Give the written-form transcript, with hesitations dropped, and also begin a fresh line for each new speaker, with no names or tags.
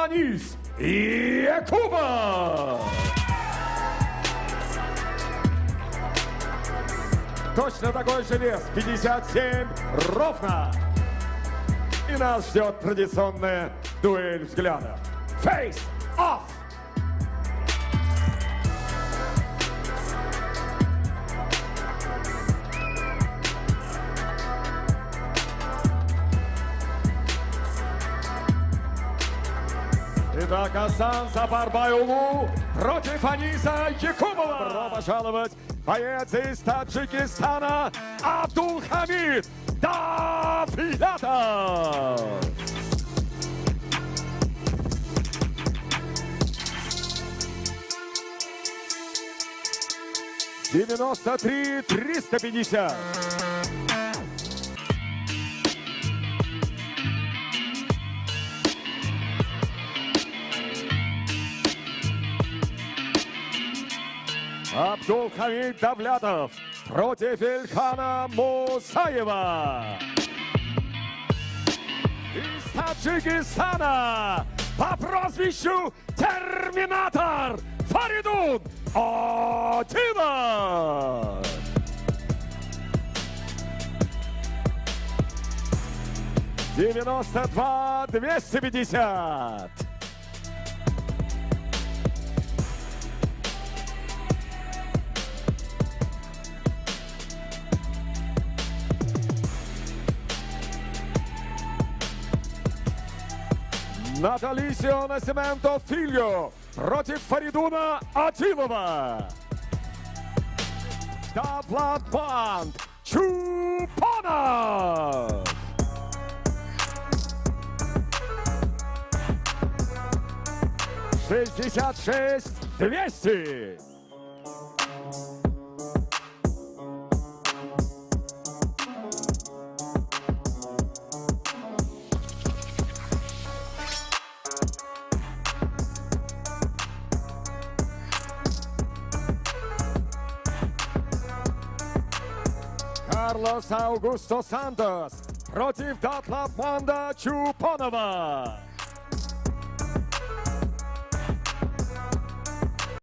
Фанис Якуба. Точно такой же вес, 57 ровно. И нас ждет традиционная дуэль взглядов. Face off! Итак, Асан Сапарбайулу против Фаниса Якубова. Добро пожаловать, боец из Таджикистана Абдулхамид Давлетов. (93-350). Абдулхамид Давлетов против Ильхана Мусаева. Из Таджикистана по прозвищу Терминатор Фаридун Атилов. (92-250). Наталисио Насименто Фильо против Фаридуна Атилова. Давлатбанд Чупонов. 66-200. Карлос Аугусто Сантос против Датлапманда Чупонова.